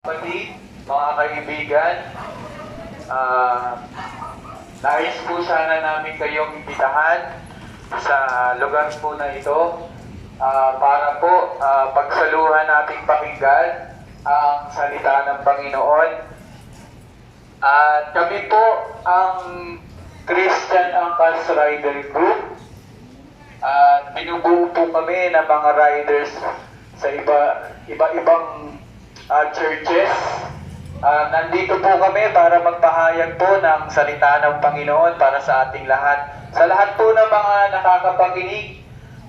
Kapatid, mga kaibigan, nais po sana namin kayong imbitahan sa lugar po na ito para po pagsaluhan nating pakinggan ang salita ng Panginoon. At kami po ang Christian Angkas Rider Group. At binubuo po kami ng mga riders sa iba-ibang churches. Nandito po kami para magpahayag po ng salita ng Panginoon para sa ating lahat. Sa lahat po ng mga nakakapakinig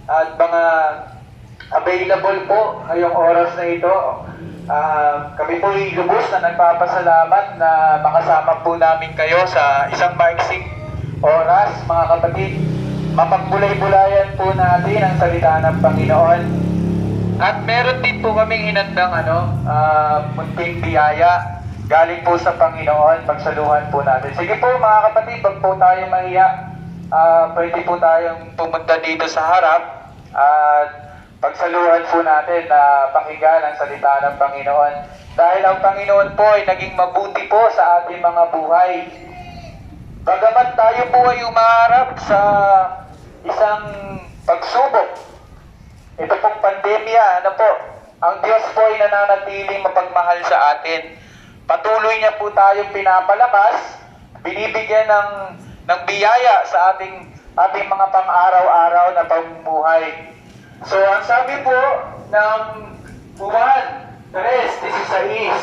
at mga available po ngayong oras na ito, kami po ay lubos na nagpapasalamat na makasama po namin kayo sa isang maiksing oras, mga kapatid. Mapagbulay-bulayan po natin ang salita ng Panginoon. At meron din po kaming hinandang munting biyaya galing po sa Panginoon, pagsaluhan po natin. Sige po mga kapatid, wag po tayo mahiya. Pwede po tayong pumunta dito sa harap at pagsaluhan po natin na pakinggan ang salita ng Panginoon. Dahil ang Panginoon po ay naging mabuti po sa ating mga buhay. Bagamat tayo po ay umaharap sa isang pagsubok, ito pong pandemya, ang Diyos po ay nananatiling mapagmahal sa atin. Patuloy niya po tayong pinapalakas, binibigyan ng biyaya sa ating mga pang-araw-araw na pamumuhay. So, ang sabi po ng Juan 3:16,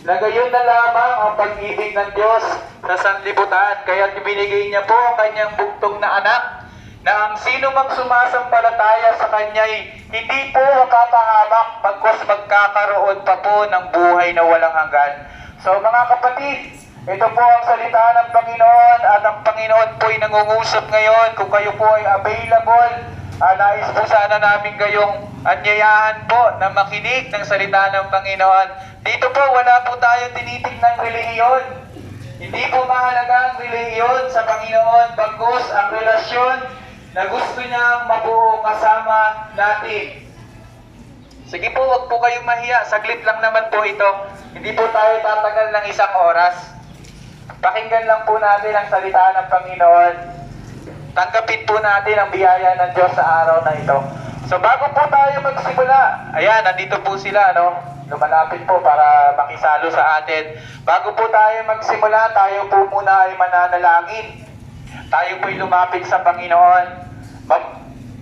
na gayon na lamang ang pag-ibig ng Diyos sa sanlibutan, kaya ibinigay niya po ang kanyang bugtong na anak, na ang sino mang sumasampalataya sa Kanya'y hindi po makapahamak, pagkos magkakaroon pa po ng buhay na walang hanggan. So mga kapatid, ito po ang salita ng Panginoon at ang Panginoon po ay nangungusap ngayon. Kung kayo po ay available, nais po sana namin kayong anyayahan po na makinig ng salita ng Panginoon. Dito po wala po tayo tinitingnang relihiyon. Hindi po mahalaga ang relihiyon sa Panginoon, bagkus ang relasyon na gusto niyang mabuo kasama natin. Sige po, wag po kayong mahiya. Saglit lang naman po ito. Hindi po tayo tatagal ng isang oras. Pakinggan lang po natin ang salita ng Panginoon. Tanggapin po natin ang biyaya ng Diyos sa araw na ito. So bago po tayo magsimula, ayan, nandito po sila, lumalapit po para makisalo sa atin. Bago po tayo magsimula, tayo po muna ay mananalangin. Tayo po'y lumapit sa Panginoon.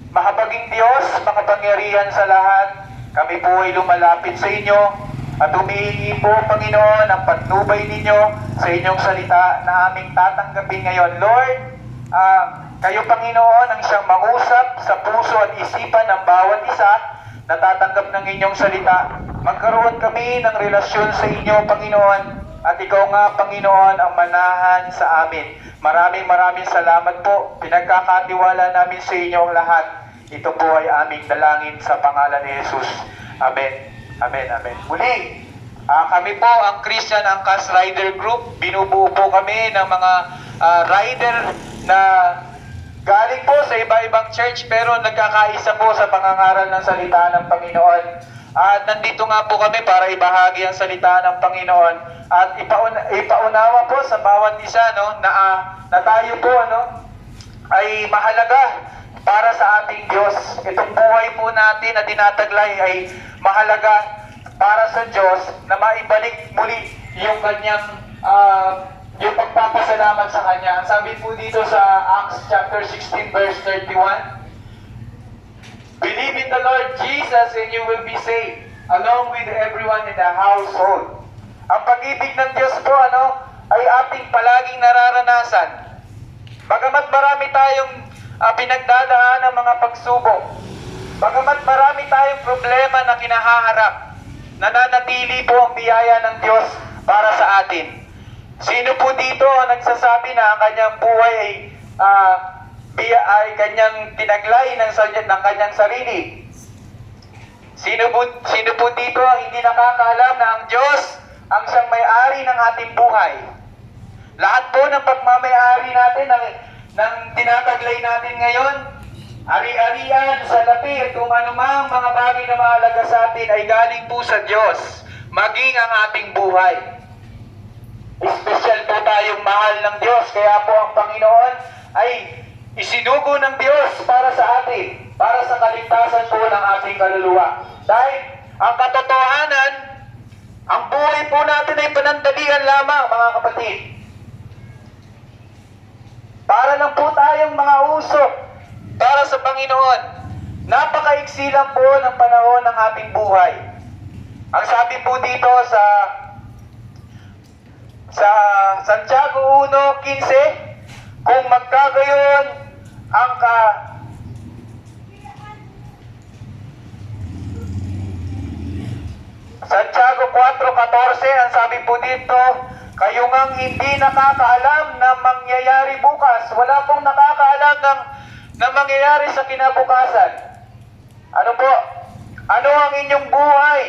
Mahabaging Diyos, makapangyarihan sa lahat, kami po ay lumalapit sa inyo at humihingi po, Panginoon, ang patnubay ninyo sa inyong salita na aming tatanggapin ngayon. Lord, kayo, Panginoon, ang siyang mangusap sa puso at isipan ng bawat isa na tatanggap ng inyong salita. Magkaroon kami ng relasyon sa inyo, Panginoon, at ikaw nga, Panginoon, ang manahan sa amin. Maraming salamat po. Pinagkakatiwala namin sa inyo ang lahat. Ito po ay aming dalangin sa pangalan ni Jesus. Amen. Amen. Amen. Muli, kami po ang Christian Angkas Rider Group. Binubuo po kami ng mga rider na galing po sa iba-ibang church pero nagkakaisa po sa pangangaral ng salita ng Panginoon. At nandito nga po kami para ibahagi ang salita ng Panginoon at ipaunawa po sa bawat isa na tayo po ay mahalaga para sa ating Diyos. Itong buhay po natin na tinataglay ay mahalaga para sa Diyos na maibalik muli yung kanyang yung pagpapasalamat sa Kanya. Ang sabi po dito sa Acts chapter 16 verse 31, believe in the Lord Jesus and you will be saved, along with everyone in the household. Ang pag-ibig ng Diyos po ay ating palaging nararanasan. Bagamat marami tayong pinagdadaan ng mga pagsubok, bagamat marami tayong problema na kinahaharap, nananatili po ang biyaya ng Diyos para sa atin. Sino po dito ang nagsasabi na ang kanyang buhay ay kanyang tinaglay ng kanyang sarili? Sino po dito ang hindi nakakaalam na ang Diyos ang siyang may-ari ng ating buhay? Lahat po ng pagmamay-ari natin ng tinataglay natin ngayon, ari-arian, salapi, at kung anumang mga bagay na mahalaga sa atin ay galing po sa Diyos. maging ang ating buhay. Espesyal po tayong mahal ng Diyos, kaya po ang Panginoon ay isinugo ng Diyos para sa atin, para sa kaligtasan po ng ating kaluluwa. Dahil ang katotohanan, ang buhay po natin ay panandalian lamang, mga kapatid. Para lang po tayong mga usok para sa Panginoon. Napakaiksi lang po ng panahon ng ating buhay. Ang sabi po dito sa Santiago 1:15, kung magkagayon ang Santiago 4:14, ang sabi po dito, kayo ngang hindi nakakaalam na mangyayari bukas. Wala pong nakakaalam na mangyayari sa kinabukasan. Ano po? Ano ang inyong buhay?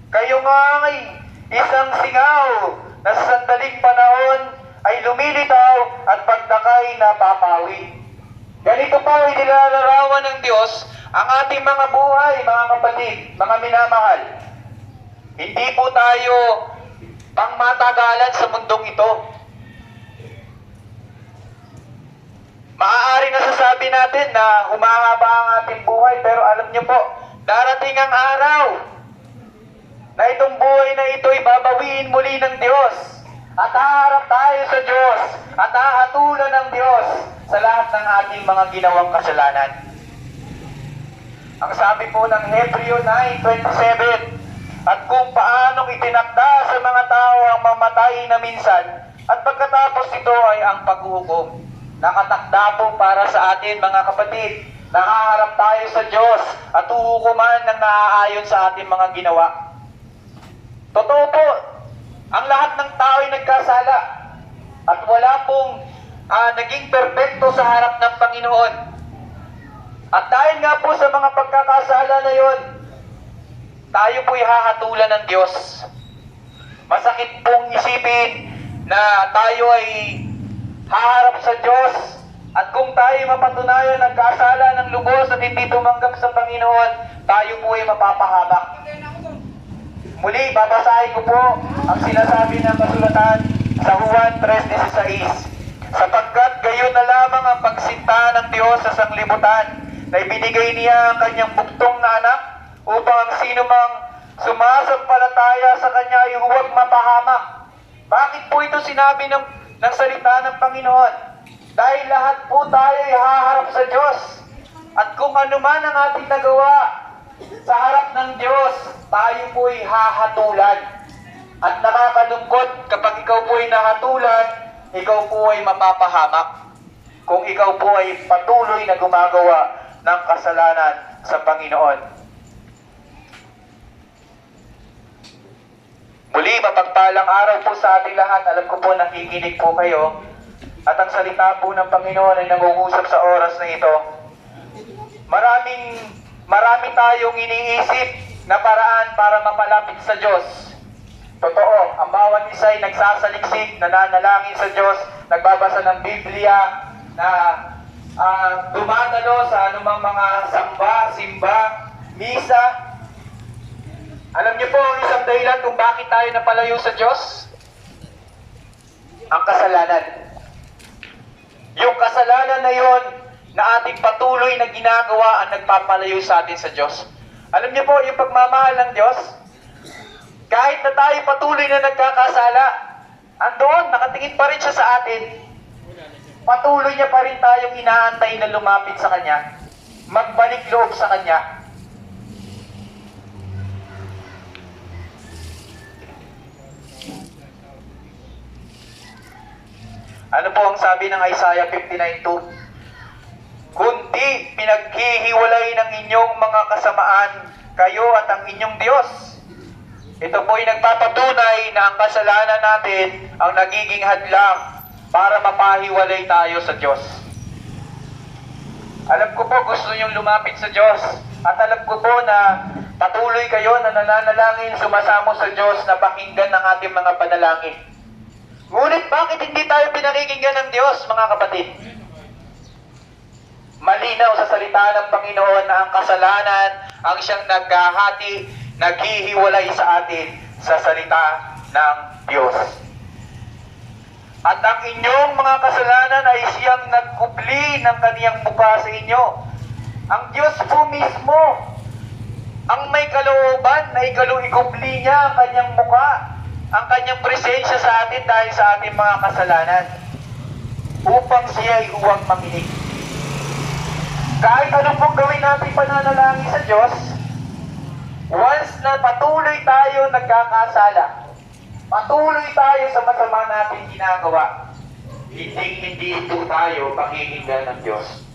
Kayo nga ay isang singaw na sa sandaling panahon ay lumilitaw at pagdakay napapawi. Ganito po ay nilalarawan ng Diyos ang ating mga buhay, mga kapatid, mga minamahal. Hindi po tayo pangmatagalan sa mundong ito. Maaari nasasabi natin na humahaba ang ating buhay, pero alam niyo po, darating ang araw na itong buhay na ito'y babawiin muli ng Diyos. At haharap tayo sa Diyos at hahatulan ng Diyos sa lahat ng ating mga ginawang kasalanan. Ang sabi po ng Hebreo 9:27, at kung paanong itinakda sa mga tao ang mamatay na minsan, at pagkatapos ito ay ang paghuhukom. Nakatakda po para sa atin, mga kapatid, nahaharap tayo sa Diyos at huhukuman ng naaayon sa ating mga ginawa. Totoo po, ang lahat ng tao ay nagkasala at wala pong naging perpekto sa harap ng Panginoon. At dahil nga po sa mga pagkakasala na yon, tayo po'y hahatulan ng Diyos. Masakit pong isipin na tayo ay haharap sa Diyos at kung tayo mapatunayan nagkasala ng lubos at hindi tumanggap sa Panginoon, tayo po'y mapapahamak. Muli, babasahin ko po ang sinasabi ng kasulatan sa Juan 3:16. Sapagkat gayon na lamang ang pagsinta ng Diyos sa sanglibutan na ibinigay niya ang kanyang buktong na anak upang ang sino mang sumasampalataya sa kanya ay huwag mapahamak. Bakit po ito sinabi ng salita ng Panginoon? Dahil lahat po tayo ay haharap sa Diyos. At kung ano man ang ating nagawa sa harap ng Diyos, tayo po ay hahatulan. At nakakalungkot kapag ikaw po ay nahatulan, ikaw po ay mapapahamak. Kung ikaw po ay patuloy na gumagawa ng kasalanan sa Panginoon. Muli, mapagpalang araw po sa ating lahat. Alam ko po nakikinig po kayo. At ang salita po ng Panginoon ay nangungusap sa oras na ito. Marami tayong iniisip na paraan para mapalapit sa Diyos. Totoo, ang bawat isa ay nagsasaliksik, nananalangin sa Diyos, nagbabasa ng Biblia, na dumadalo sa anumang mga simba, misa. Alam niyo po ang isang dahilan kung bakit tayo napalayo sa Diyos? Ang kasalanan. Yung kasalanan na yon na ating patuloy na ginagawa ang nagpapalayo sa atin sa Diyos. Alam niyo po, yung pagmamahal ng Diyos, kahit na tayo patuloy na nagkakasala, andoon, nakatingin pa rin siya sa atin. Patuloy niya pa rin tayong inaantay na lumapit sa Kanya, magbalik loob sa Kanya. Ano po ang sabi ng Isaiah 59:2? Kundi pinaghihiwalay ng inyong mga kasamaan, kayo at ang inyong Diyos. Ito po ay nagpapatunay na ang kasalanan natin ang nagiging hadlang para mapahiwalay tayo sa Diyos. Alam ko po gusto niyong lumapit sa Diyos at alam ko po na patuloy kayo na nananalangin, sumasamo sa Diyos na pakinggan ng ating mga panalangin. Ngunit bakit hindi tayo pinakikinggan ng Diyos, mga kapatid? Malinaw sa salita ng Panginoon na ang kasalanan ang siyang naghahati, naghihiwalay sa atin sa salita ng Diyos. At ang inyong mga kasalanan ay siyang nagkubli ng kaniyang mukha sa inyo. Ang Diyos po mismo ang may kalooban na ikubli niya ang kanyang mukha, ang kanyang presensya sa atin dahil sa ating mga kasalanan, upang siya ay huwag manginig. Kahit ano pong gawin natin pananalangin sa Diyos, once na patuloy tayo nagkakasala, patuloy tayo sa masama natin ginagawa, hindi po tayo pakikinggan ng Diyos.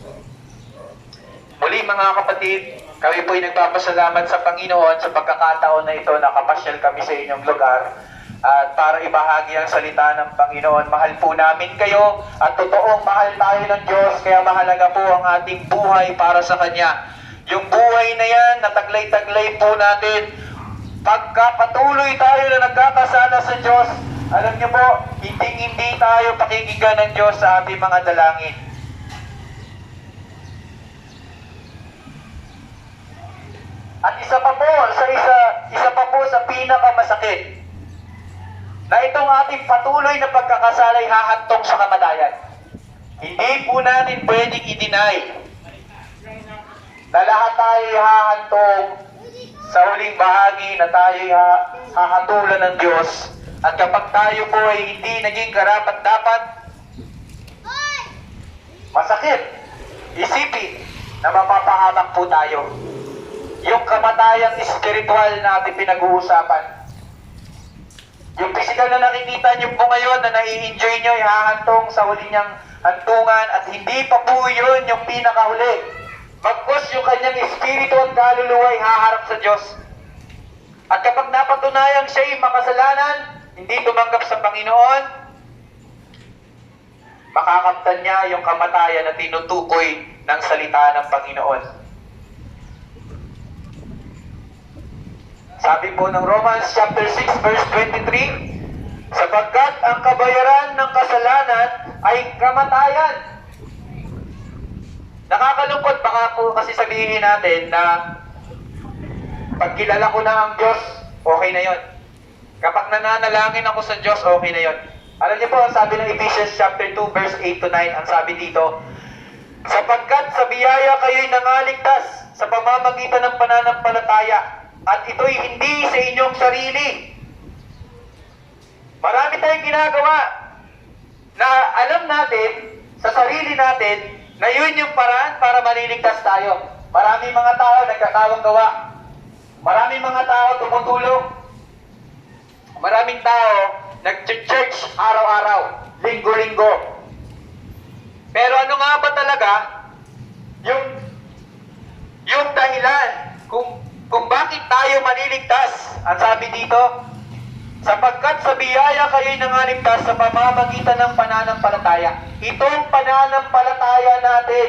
Muli mga kapatid, kami po ay nagpapasalamat sa Panginoon sa pagkakataon na ito na kapasyal kami sa inyong lugar at para ibahagi ang salita ng Panginoon. Mahal po namin kayo at totoong mahal tayo ng Diyos, kaya mahalaga po ang ating buhay para sa Kanya. Yung buhay na yan, nataglay-taglay po natin. Pagka patuloy tayo na nagkakasala sa Diyos, alam niyo po, hindi tayo pakikinggan ng Diyos sa ating mga dalangin. At isa pa po sa pinakamasakit, na itong ating patuloy na pagkakasalay hahantong sa kamatayan. Hindi po natin pwedeng i-deny na lahat tayo hahantong sa huling bahagi, na tayo hahatulan ng Diyos. At kapag tayo po ay hindi naging karapat-dapat, masakit isipin na mapapahamak po tayo. Yung kamatayang espiritual na ating pinag-uusapan, yung physical na nakikita nyo po ngayon na nai-enjoy nyo, ihahantong sa huli niyang hantungan, at hindi pa po yun yung pinakahuli. Bagkus yung kanyang espiritu at kaluluwa ay haharap sa Diyos. At kapag napatunayan siya ay makasalanan, hindi tumanggap sa Panginoon, makakamtan niya yung kamatayan na tinutukoy ng salita ng Panginoon. Sabi po ng Romans chapter 6 verse 23, sapagkat ang kabayaran ng kasalanan ay kamatayan. Nakakalungkot, baka po kasi sabihin natin na pag kilala ko na ang Diyos, okay na yon. Kapag nananalangin ako sa Diyos, okay na yon. Alam niyo po, ang sabi ng Ephesians chapter 2 verse 8 to 9, ang sabi dito, sapagkat sa biyaya kayo'y nangaligtas sa pamamagitan ng pananampalataya, at ito'y hindi sa inyong sarili. Marami tayong ginagawa na alam natin sa sarili natin na yun yung paraan para maliligtas tayo. Maraming mga tao nagkakawang gawa. Maraming mga tao tumutulong. Maraming tao nag-church araw-araw, linggo-linggo. Pero ano nga ba talaga yung dahilan kung bakit tayo maliligtas? Ang sabi dito, sapagkat sa biyaya kayo'y nangaligtas sa pamamagitan ng pananampalataya. Itong pananampalataya natin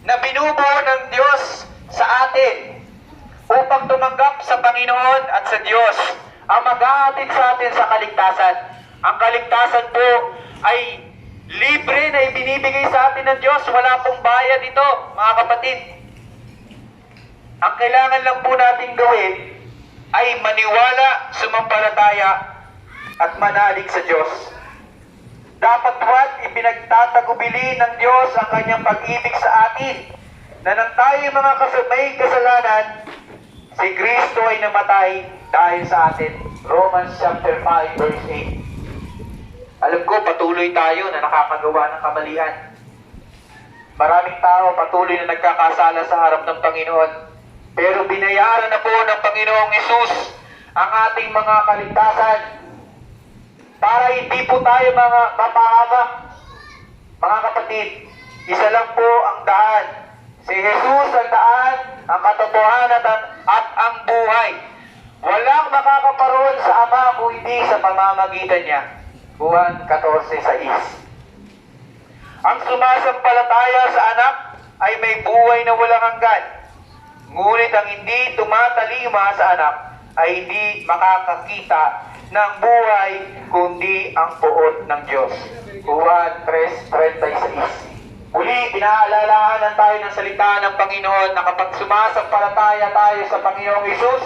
na binubuo ng Diyos sa atin upang tumanggap sa Panginoon at sa Diyos ang mag-aatid sa atin sa kaligtasan. Ang kaligtasan po ay libre na ibinibigay sa atin ng Diyos. Wala pong bayad ito, mga kapatid. Ang kailangan lang po natin gawin ay maniwala, sumampalataya, at manalig sa Diyos. Dapat buwan ipinagtatagubili ng Diyos ang kanyang pag-ibig sa atin, na nang tayo mga may kasalanan, si Kristo ay namatay dahil sa atin. Romans chapter 5 verse 8. Alam ko, patuloy tayo na nakakagawa ng kamalian. Maraming tao patuloy na nagkakasala sa harap ng Panginoon. Pero binayaran na po ng Panginoong Hesus ang ating mga kaligtasan para hindi po tayo mga mapahamak. Mga kapatid, isa lang po ang daan. Si Hesus ang daan, ang katotohanan at ang buhay. Walang makakaparoon sa Ama kung hindi sa pamamagitan niya. Juan 14:6. Ang sumasampalataya sa anak ay may buhay na walang hanggan. Ngunit ang hindi tumatalima sa anak ay hindi makakakita ng buhay kundi ang puot ng Diyos. Juan 3:36. Muli, pinaalalahanan tayo ng salita ng Panginoon na kapag sumasampalataya tayo sa Panginoong Hesus,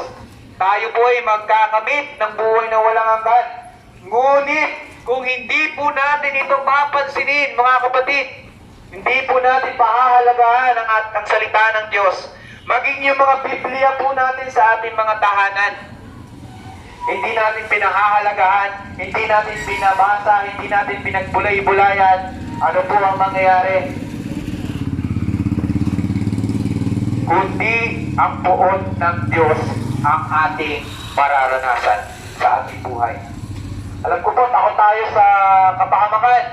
tayo po ay magkakamit ng buhay na walang hanggan. Ngunit, kung hindi po natin ito papansinin, mga kapatid, hindi po natin pahahalagahan ang salita ng Diyos, maging yung mga Biblia po natin sa ating mga tahanan, hindi natin pinahahalagahan, hindi natin binabasa, hindi natin pinagbulay-bulayan, ano po ang mangyayari? Kundi ang puot ng Diyos ang ating mararanasan sa ating buhay. Alam ko po, takot tayo sa kapahamakan.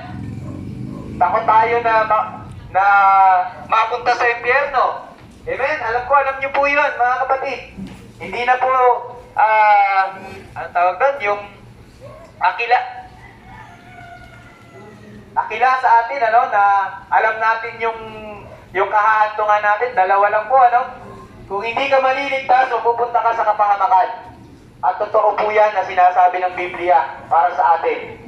Takot tayo na mapunta sa impyerno. Amen? Alam niyo po yun, mga kapatid. Hindi na po, ang tawag doon, yung akila. Akila sa atin, na alam natin yung kahahantungan natin, dalawa lang po, Kung hindi ka maliligtas, o pupunta ka sa kapahamakan. At totoo po yan na sinasabi ng Biblia para sa atin.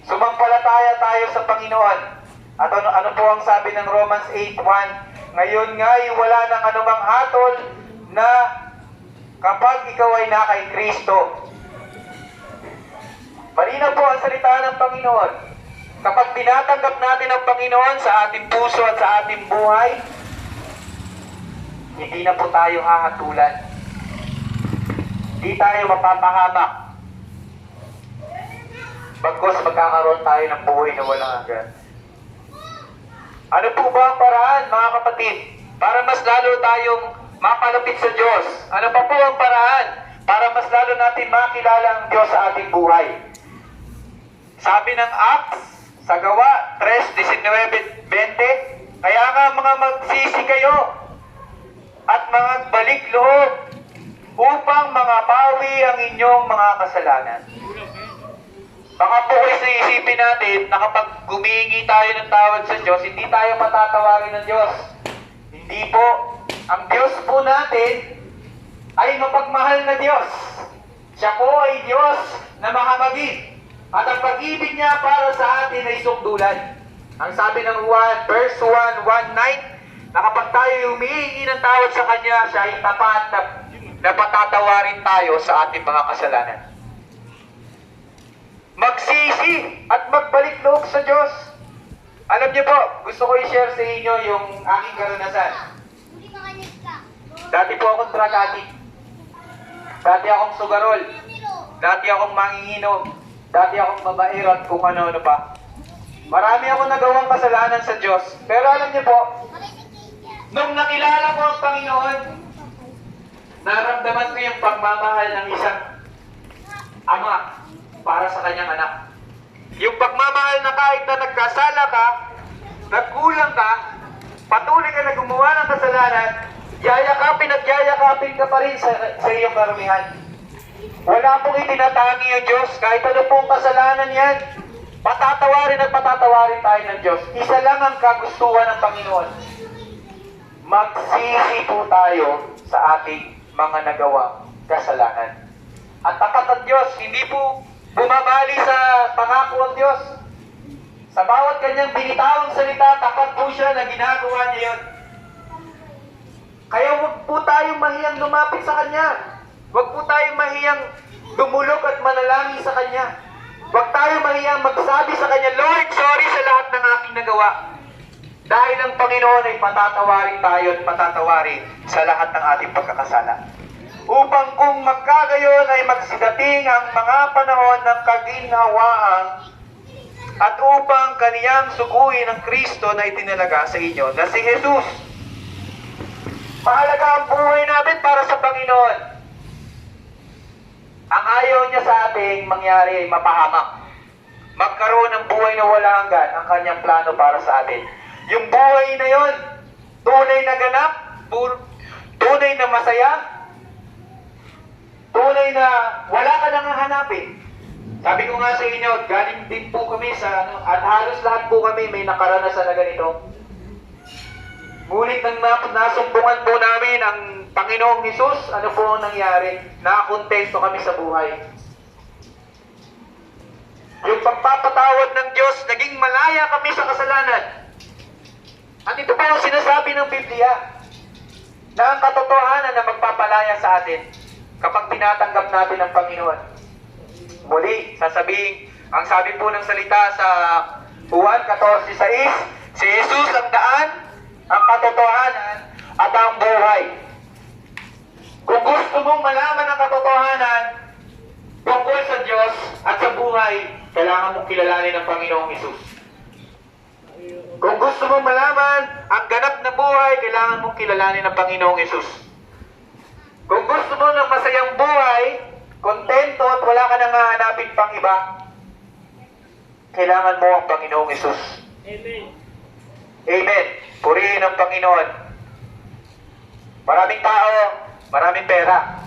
Sumampalataya tayo sa Panginoon. At ano po ang sabi ng Romans 8:1? Ngayon nga'y wala nang anumang hatol na kapag ikaw ay na kay Kristo. Malinaw po ang salita ng Panginoon. Kapag tinatanggap natin ang Panginoon sa ating puso at sa ating buhay, hindi na po tayo hahatulan. Hindi tayo mapapahamak. Bagkus magkakaroon tayo ng buhay na walang hanggan. Ano po ba ang paraan, mga kapatid, para mas lalo tayong mapalapit sa Diyos? Ano pa po ang paraan para mas lalo natin makilala ang Diyos sa ating buhay? Sabi ng Acts, sa Gawa 3:19-20, kaya nga mga magsisi kayo at mga balik loob upang mapawi ang inyong mga kasalanan. Baka po kasi isipin natin na kapag gumingi tayo ng tawad sa Diyos, hindi tayo patatawarin ng Diyos. Hindi po. Ang Diyos po natin ay mapagmahal na Diyos. Siya po ay Diyos na mahamagin. At ang pag-ibig niya para sa atin ay sukdulan. Ang sabi ng verse 1:19, na kapag tayo humihingi ng tawad sa Kanya, siya ay tapat na patatawarin tayo sa ating mga kasalanan. Magsisi at magbalik loob sa Diyos. Alam niyo po, gusto ko i-share sa inyo yung aking karanasan. Dati po akong drug addict. Dati akong sugarol. Dati akong manginginom. Dati akong babaero at kung ano-ano pa. Marami akong nagawang kasalanan sa Diyos. Pero alam niyo po, nung nakilala ko ang Panginoon, naramdaman ko yung pagmamahal ng isang ama para sa kanyang anak. Yung pagmamahal na kahit na nagkasala ka, nagkulang ka, patuloy ka na gumawa ng kasalanan, yayakapin at yayakapin ka pa rin sa iyong karumihan. Wala pong itinatangi ang Diyos, kahit ano pong kasalanan yan, patatawarin at patatawarin tayo ng Diyos. Isa lang ang kagustuhan ng Panginoon. Magsisi po tayo sa ating mga nagawang kasalanan. At tapat ang Diyos, hindi po bumabali sa pangako ang Diyos. Sa bawat kanyang binitawang salita, tapat po siya na ginagawa niya yun. Kaya huwag po tayong mahiyang lumapit sa Kanya. Huwag po tayong mahiyang dumulog at manalangin sa Kanya. Huwag tayong mahiyang magsabi sa Kanya, Lord, sorry sa lahat ng aking nagawa. Dahil ang Panginoon ay patatawarin tayo at patatawarin sa lahat ng ating pagkakasala. Upang kung magkagayon ay magsidating ang mga panahon ng kaginhawaan at upang kaniyang suguin ang Kristo na itinalaga sa inyo na si Jesus. Mahalaga ang buhay natin para sa Panginoon. Ang ayaw niya sa ating mangyari ay mapahamak. Magkaroon ng buhay na wala hanggan ang kanyang plano para sa atin. Yung buhay na yon, tunay na ganap, tunay na masaya, tunay na wala ka nang hahanapin. Sabi ko nga sa inyo, galing din po kami sa at halos lahat po kami may nakaranasan na ganito. Ngunit nang nasumbungan po namin ang Panginoong Hesus, ano po ang nangyari? Nakakontento kami sa buhay. Yung pagpapatawad ng Diyos, naging malaya kami sa kasalanan. At ito po ang sinasabi ng Biblia, na ang katotohanan na magpapalaya sa atin kapag tinatanggap natin ang Panginoon. Muli, sasabihin, ang sabi po ng salita sa Juan 14:6, si Jesus ang daan, ang katotohanan, at ang buhay. Kung gusto mong malaman ang katotohanan tungkol sa Diyos at sa buhay, kailangan mong kilalanin ang Panginoong Jesus. Kung gusto mong malaman ang ganap na buhay, kailangan mong kilalanin ang Panginoong Jesus. Kung gusto mo ng masayang buhay, kontento at wala ka nang hahanapin pang iba, kailangan mo ang Panginoong Jesus. Amen. Amen. Purihin ang Panginoon. Maraming tao, maraming pera.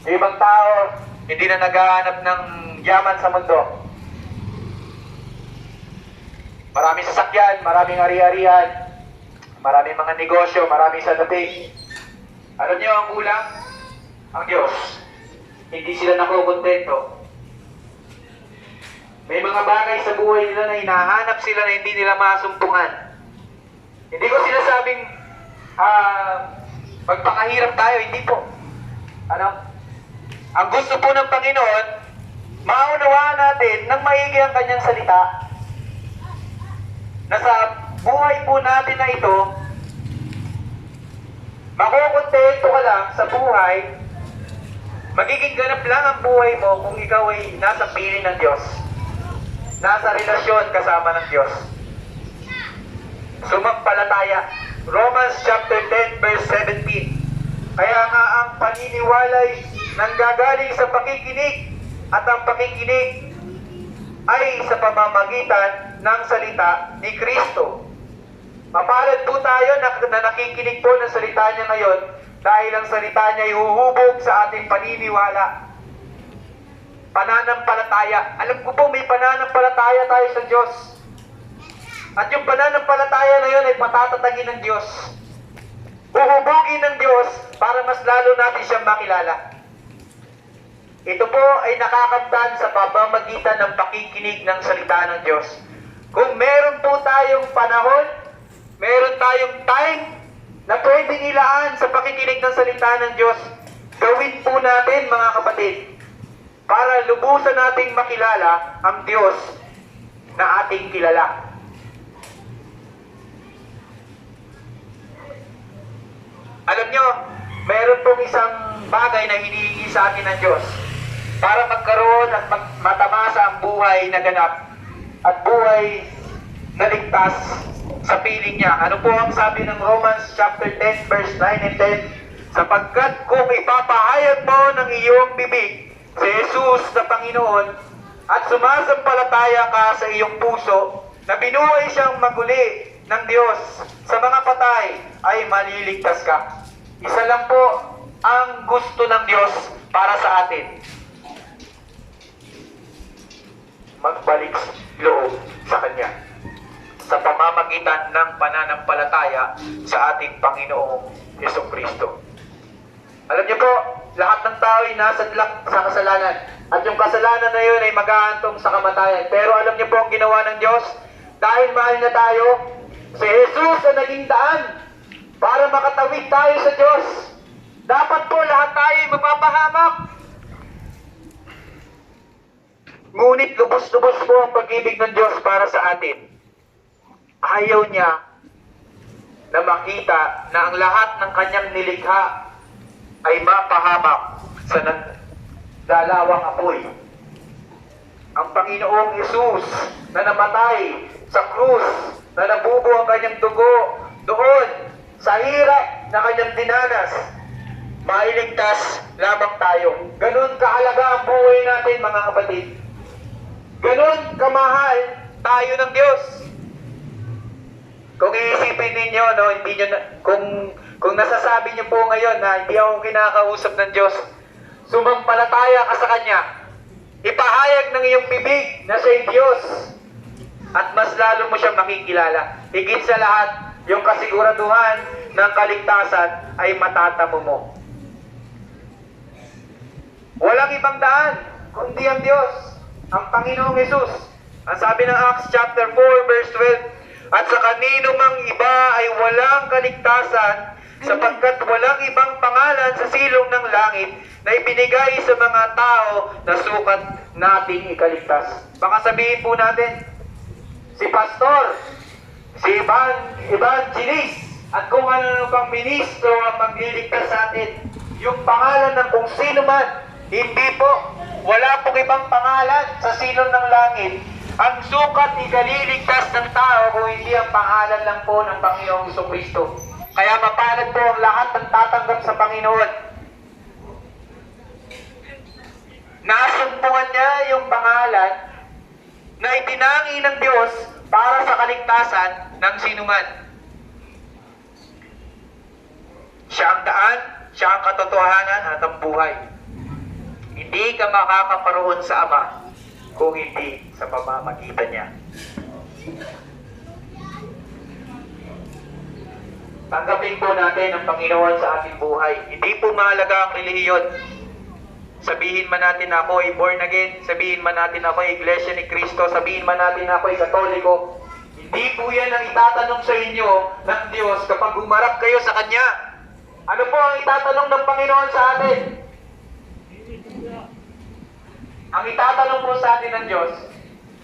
Yung ibang tao, hindi na naghahanap ng yaman sa mundo. Maraming sasakyan, maraming ari-arian, maraming mga negosyo, maraming salapi. Alam niyo ang kulang? Ang Diyos. Hindi sila nakukontento. May mga bagay sa buhay nila na hinahanap sila na hindi nila masumpungan. Hindi ko sinasabing magpakahirap tayo, hindi po. Ano? Ang gusto po ng Panginoon, maunawaan natin ng maigi ang kanyang salita na sa buhay po natin na ito, makukontento ka lang sa buhay, magiging ganap lang ang buhay mo kung ikaw ay nasa piling ng Diyos, nasa relasyon kasama ng Diyos. Sumampalataya. Romans chapter 10 verse 17. Kaya nga ang paniniwalay nanggagaling sa pakikinig, at ang pakikinig ay sa pamamagitan ng salita ni Kristo. Mapalad po tayo na nakikinig po ng salita niya ngayon dahil ang salita niya ay huhubog sa ating paniniwala. Pananampalataya. Alam ko po may pananampalataya tayo sa Diyos. At yung pananampalataya na yun ay patatatagin ng Diyos. Huhubugin ng Diyos para mas lalo natin siyang makilala. Ito po ay nakakamtan sa pamamagitan ng pakikinig ng salita ng Diyos. Kung meron po tayong panahon, meron tayong time na pwedeng ilaan sa pakikinig ng salita ng Diyos, gawin po natin mga kapatid para lubusan nating makilala ang Diyos na ating kilala. Alam nyo, meron pong isang bagay na hinihingi sa atin ng Diyos para magkaroon at matamasa ang buhay na ganap at buhay na ligtas sa piling niya. Ano po ang sabi ng Romans chapter 10 verse 9 and 10? Sapagkat kung ipapahayag mo ng iyong bibig si Jesus na Panginoon at sumasampalataya ka sa iyong puso na binuhay siyang maguli ng Diyos sa mga patay, ay maliligtas ka. Isa lang po ang gusto ng Diyos para sa atin. Magbalik loob sa Kanya sa pamamagitan ng pananampalataya sa ating Panginoong Jesucristo. Alam niyo po, lahat ng tao ay nasadlak sa kasalanan. At yung kasalanan na yun ay mag-aantong sa kamatayan. Pero alam niyo po ang ginawa ng Diyos? Dahil mahal na tayo, si Jesus ang naging daan para makatawid tayo sa Diyos. Dapat po lahat tayo ay mapapahamak. Ngunit lubos-lubos po ang pag-ibig ng Diyos para sa atin. Ayaw niya na makita na ang lahat ng kanyang nilikha ay mapahamak sa nagdalawang apoy. Ang Panginoong Jesus na namatay sa krus, na nabubo ang kanyang dugo doon sa hirap na kanyang dinanas, mailigtas lamang tayo. Ganun kahalaga ang buhay natin, mga kapatid. Ganun kamahal tayo ng Diyos. Kung iisipin ninyo, no, hindi nyo na, kung nasasabi nyo po ngayon na hindi ako kinakausap ng Diyos, sumampalataya ka sa Kanya. Ipahayag ng iyong bibig na siya'y Diyos. At mas lalo mo siyang makikilala. Higit sa lahat, yung kasiguraduhan ng kaligtasan ay matatamo mo. Walang ibang daan, kundi ang Diyos, ang Panginoong Jesus. Ang sabi ng Acts chapter 4 verse 12, at sa kanino mang iba ay walang kaligtasan, sapagkat walang ibang pangalan sa silong ng langit na ibinigay sa mga tao na sukat nating ikaligtas. Baka sabihin po natin, si pastor, si evangelist, at kung ano pang ministro ang magliligtas sa atin. Yung pangalan ng kung sino man, hindi po. Wala pong ibang pangalan sa silong ng langit. Ang sukat ikaliligtas ng tao kung hindi ang pangalan lang po ng Panginoong Jesucristo. Kaya mapalad po ang lahat ng tatanggap sa Panginoon. Nasumpungan niya yung pangalan na itinangi ng Diyos para sa kaligtasan ng sinuman. Siya ang daan, siya ang katotohanan at ang buhay. Hindi ka makakaparoon sa Ama kung hindi sa pamamagitan niya. Tanggapin po natin ang Panginoon sa ating buhay. Hindi po mahalaga ang relihiyon. Sabihin man natin na ako ay born again, sabihin man natin ako ay Iglesia ni Cristo, sabihin man natin na ako ay Katoliko. Hindi po yan ang itatanong sa inyo ng Diyos kapag humarap kayo sa Kanya. Ano po ang itatanong ng Panginoon sa atin? Ang itatanong po sa atin ng Diyos,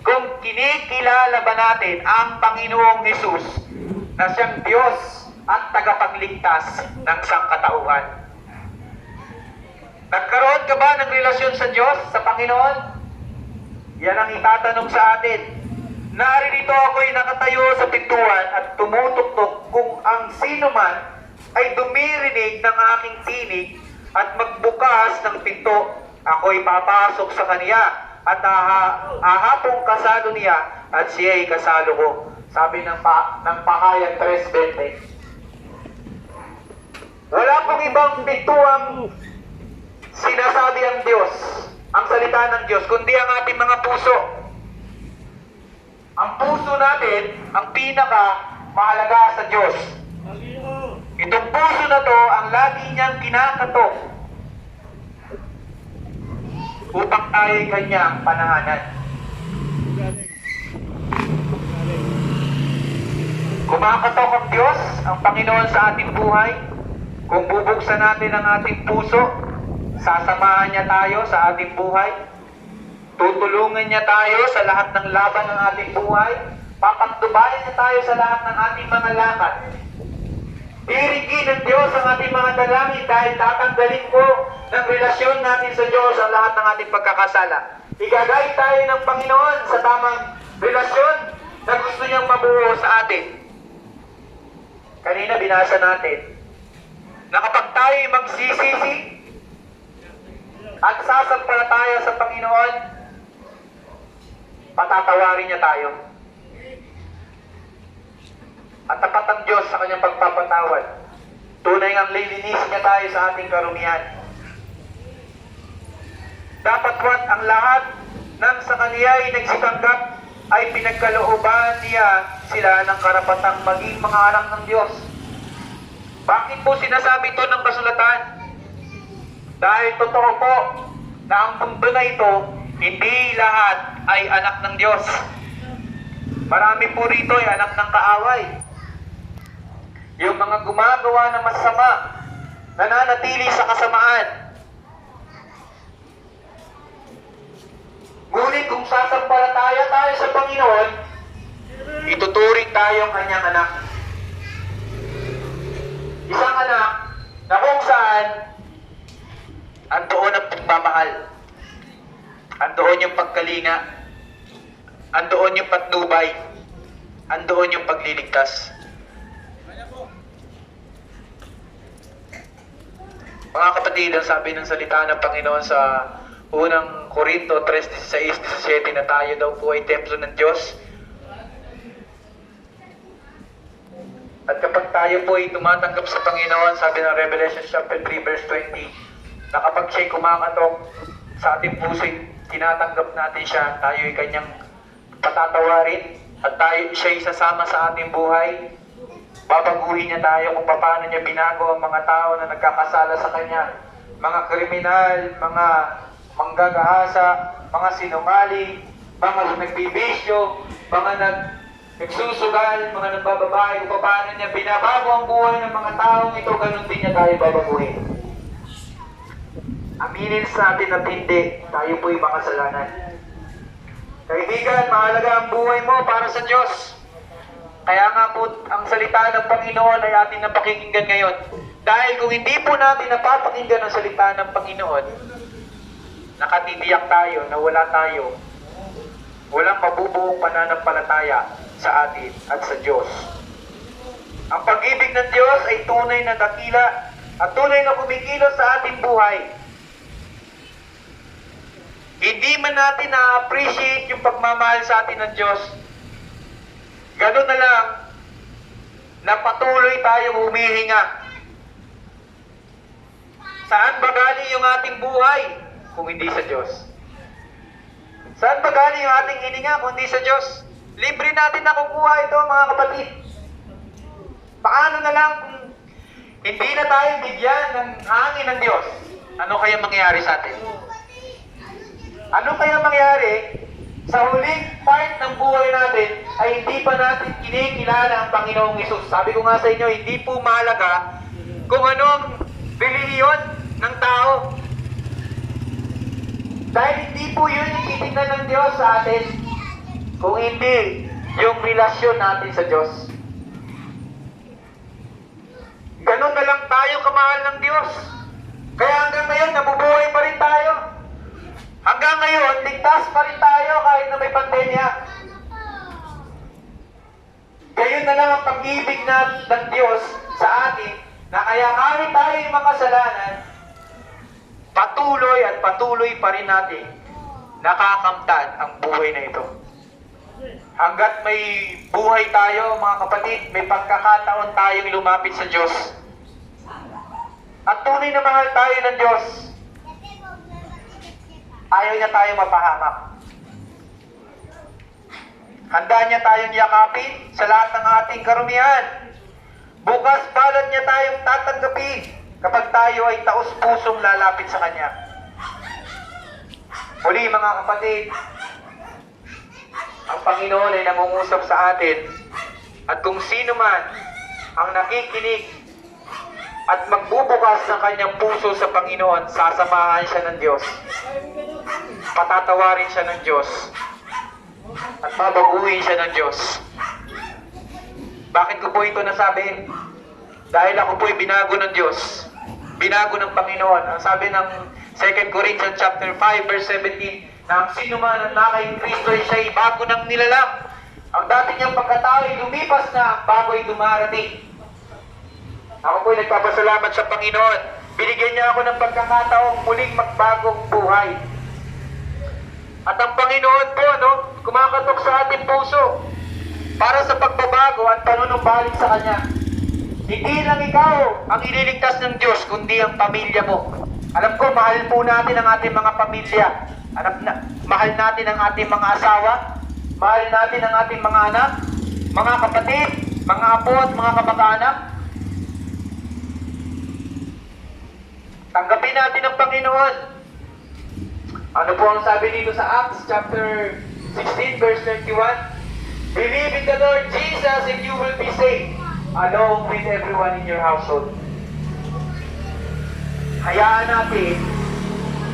kung kinikilala ba natin ang Panginoong Hesus na siyang Diyos at tagapagligtas ng sangkatauhan? Nagkaroon ka ba ng relasyon sa Diyos, sa Panginoon? Yan ang itatanong sa atin. Naririto ako'y nakatayo sa pintuan at tumutuktok kung ang sino man ay dumirinig ng aking tinig at magbukas ng pinto, ako'y papasok sa kaniya at ahapong kasalo niya at siya ay kasalo ko. Sabi ng Pahayag 3:20. Wala pong ibang pintuang sinasabi ang Diyos, ang salita ng Diyos, kundi ang ating mga puso. Ang puso natin, ang pinaka mahalaga sa Diyos. Itong puso na to, ang lagi niyang kinakatok upang tayo'y kanyang panahanan. Kumakatok ang Diyos, ang Panginoon sa ating buhay. Kung bubuksan natin ang ating puso, sasamahan niya tayo sa ating buhay. Tutulungan niya tayo sa lahat ng laban ng ating buhay. Papagtubayan niya tayo sa lahat ng ating mga lakad. Irigin ng Diyos ang ating mga dalangin dahil tatanggalin po ng relasyon natin sa Diyos ang lahat ng ating pagkakasala. Igagay tayo ng Panginoon sa tamang relasyon na gusto niyang mabuo sa atin. Kanina binasa natin na kapag tayo'y magsisisi at sasampalataya sa Panginoon, patatawarin niya tayo. At tapat ang Diyos sa kanyang pagpapatawad. Tunay ngang lilinisin niya tayo sa ating karumihan. Dapat wat ang lahat ng sa kaniya ay nagsitanggap ay pinagkalooban niya sila ng karapatang maging mga anak ng Diyos. Bakit po sinasabi ito ng kasulatan? Dahil totoo po na ang mundo na ito, hindi lahat ay anak ng Diyos. Marami po rito ay anak ng kaaway. Yung mga gumagawa ng masama, nananatili sa kasamaan. Ngunit kung sasampalataya tayo sa Panginoon, ituturing tayong kanyang anak. Isang anak na kung saan andoon ang pagmamahal, andoon yung pagkalinga, andoon yung patnubay, andoon yung pagliligtas. Mga kapatid, ang sabi ng salita ng Panginoon sa unang Korinto 3:16-17 na tayo daw po ay templo ng Diyos. At kapag tayo po ay tumatanggap sa Panginoon, sabi ng Revelation chapter 3:20, na kapag siya'y kumakatok sa ating puso, tinatanggap natin siya, tayo ay kanyang patatawarin, at tayo siya'y sasama sa ating buhay. Babaguhin niya tayo kung paano niya binago ang mga tao na nagkakasala sa kanya. Mga kriminal, mga manggagahasa, mga sinungaling, mga nagbibisyo, mga nagsusugal, mga nagbababae, kung paano niya binabago ang buhay ng mga taong ito, ganun din niya tayo babaguhin. Aminin sa atin at hindi, tayo po'y makasalanan. Kaibigan, mahalaga ang buhay mo para sa Diyos. Kaya nga po, ang salita ng Panginoon ay ating napakinggan ngayon. Dahil kung hindi po natin napapakinggan ang salita ng Panginoon, nakatitiyak tayo na wala tayo, walang mabubuong pananampalataya sa atin at sa Diyos. Ang pag-ibig ng Diyos ay tunay na dakila at tunay na kumikilos sa ating buhay. Hindi man natin na-appreciate yung pagmamahal sa atin ng Diyos, gano'n na lang na patuloy tayong humihinga. Saan ba galing yung ating buhay kung hindi sa Diyos? Saan ba galing yung ating hininga kung hindi sa Diyos? Libre natin nakukuha ito, mga kapatid. Paano na lang kung hindi na tayo bigyan ng hangin ng Diyos? Ano kaya mangyayari sa atin? Ano kaya mangyayari sa huling part ng buhay natin ay hindi pa natin kinikilala ang Panginoong Hesus? Sabi ko nga sa inyo, hindi po mahalaga kung anong relihiyon ng tao. Dahil hindi po yun yung titignan ng Diyos sa atin, kung hindi yung relasyon natin sa Diyos. Ganun na lang tayo kamahal ng Diyos. Kaya hanggang ngayon, nabubuhay pa rin tayo. Hanggang ngayon, ligtas pa rin tayo kahit na may pandemya. Gayon na lang ang pag-ibig ng Diyos sa atin, na kaya kahit tayo yung makasalanan, patuloy at patuloy pa rin natin nakakamtan ang buhay na ito. Hanggat may buhay tayo, mga kapatid, may pagkakataon tayong lumapit sa Diyos. At tunay na mahal tayo ng Diyos. Ayaw niya tayong mapahamak. Handa niya tayong yakapin sa lahat ng ating karumihan. Bukas palad niya tayong tatanggapin kapag tayo ay taos-pusong lalapit sa Kanya. Muli, mga kapatid, ang Panginoon ay nangungusap sa atin, at kung sino man ang nakikinig at magbubukas ng kanyang puso sa Panginoon, sasamahan siya ng Diyos, patatawarin siya ng Diyos, at babaguhin siya ng Diyos. Bakit ko po ito nasabi? Dahil ako po'y binago ng Diyos, binago ng Panginoon. Ang sabi ng 2 Corinthians chapter 5 verse 17, na ang sino man ang nakain Kristo ay siya'y bago ng nilalang. Ang dati niyang pagkatao ay lumipas na, bago ay dumarating. Ako po'y nagpapasalamat sa Panginoon. Binigyan niya ako ng pagkakataong muling magbagong buhay. At ang Panginoon po, kumakatok sa ating puso para sa pagbabago at panunumbalik sa Kanya. Hindi lang ikaw ang ililigtas ng Diyos, kundi ang pamilya mo. Alam ko, mahal po natin ang ating mga pamilya. Mahal natin ang ating mga asawa, mahal natin ang ating mga anak, mga kapatid, mga apo at mga kamag-anak. Tanggapin natin ang Panginoon. Ano po ang sabi dito sa Acts chapter 16 verse 21? Believe in the Lord Jesus and you will be saved, along with everyone in your household. Hayaan natin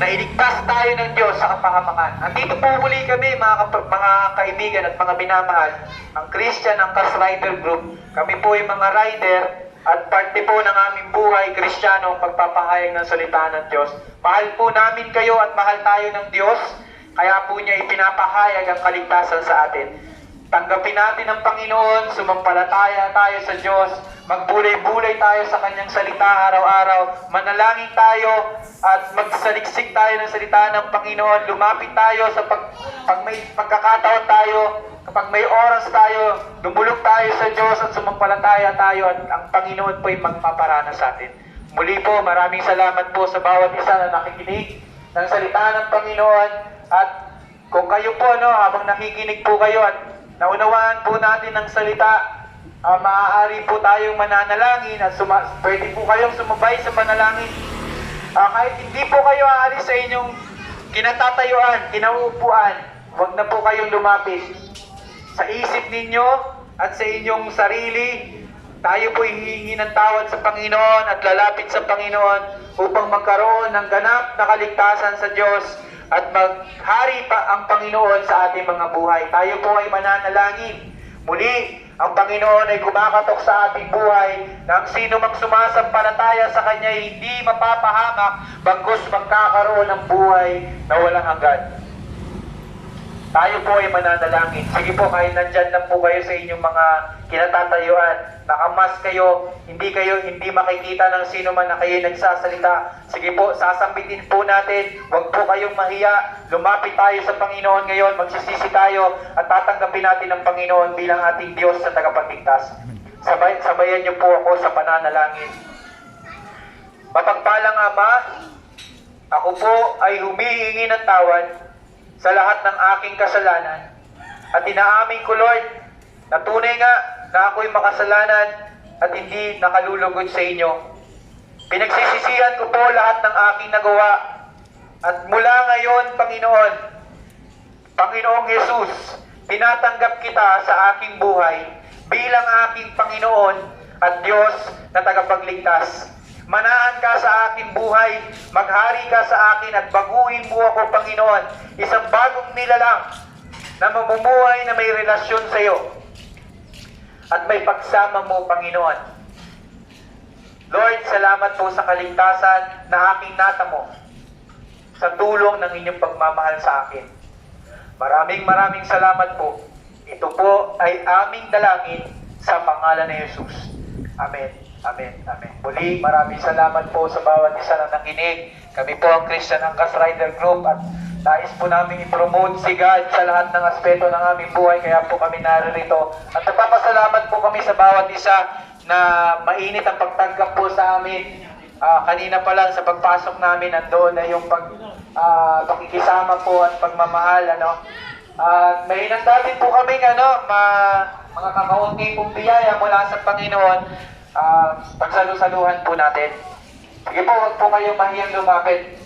na iligtas tayo ng Diyos sa kapahamakan. Andito po muli kami, mga kaibigan at mga minamahal, ang Christian Angkas Rider Group. Kami po ay mga rider at parte po ng aming buhay Kristiyano ang pagpapahayag ng salita ng Diyos. Mahal po namin kayo at mahal tayo ng Diyos, kaya po niya ipinapahayag ang kaligtasan sa atin. Tanggapin natin ang Panginoon, sumampalataya tayo sa Diyos, magbulay-bulay tayo sa Kanyang salita araw-araw, manalangin tayo at magsaliksik tayo ng salita ng Panginoon, lumapit tayo sa pag may pagkakataon tayo, kapag may oras tayo, dumulog tayo sa Diyos at sumampalataya tayo at ang Panginoon po'y magpaparana sa atin. Muli po, maraming salamat po sa bawat isa na nakikinig ng salita ng Panginoon, at kung kayo po, habang nakikinig po kayo at naunawaan po natin ang salita, maaari po tayong mananalangin at pwede po kayong sumabay sa panalangin. Kahit hindi po kayo aalis sa inyong kinatatayuan, kinauupuan, huwag na po kayong lumapit. sa isip ninyo at sa inyong sarili, tayo po hihingi ng tawad sa Panginoon at lalapit sa Panginoon upang magkaroon ng ganap na kaligtasan sa Diyos at maghari pa ang Panginoon sa ating mga buhay. Tayo po ay mananalangin. Muli, ang Panginoon ay kumakatok sa ating buhay na ang sino mang sumasampalataya sa Kanya ay hindi mapapahamak, bagkus magkakaroon ng buhay na walang hanggan. Tayo po ay mananalangin. Sige po, kahit nandyan lang po kayo sa inyong mga kinatatayuan, nakamas kayo hindi makikita ng sino man na kayo nagsasalita. Sige po, sasambitin po natin, huwag po kayong mahiya. Lumapit tayo sa Panginoon ngayon, magsisisi tayo at tatanggapin natin ang Panginoon bilang ating Diyos na tagapagligtas. Sabayan niyo po ako sa pananalangin. Mapagpalang Ama, ako po ay humihingi ng tawad sa lahat ng aking kasalanan. At inaamin ko, Lord, na tunay nga na ako'y makasalanan at hindi nakalulugod sa inyo. Pinagsisisihan ko po lahat ng aking nagawa. At mula ngayon, Panginoong Jesus, tinatanggap kita sa aking buhay bilang aking Panginoon at Diyos na tagapagligtas. Manaan ka sa aking buhay, maghari ka sa akin at baguhin mo ako, Panginoon. Isang bagong nilalang na mamumuhay na may relasyon sa iyo at may pagsama mo, Panginoon. Lord, salamat po sa kaligtasan na aking natamo sa tulong ng inyong pagmamahal sa akin. Maraming salamat po. Ito po ay aming dalangin sa pangalan ni Jesus. Amen. Amen. Amen. Muli, maraming salamat po sa bawat isa na nakinig. Kami po ang Christian Angkas Rider Group at nais po namin i-promote si God sa lahat ng aspeto ng aming buhay. Kaya po kami naririto. At nagpapasalamat po kami sa bawat isa na mainit ang pagtanggap po sa amin. Kanina pa lang sa pagpasok namin, nandoon na yung pakikisama po at pagmamahal. At may hinanda din po kaming mga kakaunti pong biyaya mula sa Panginoon. Pagsalusaluhan po natin. Sige po, huwag po kayong mahiyang lumapit.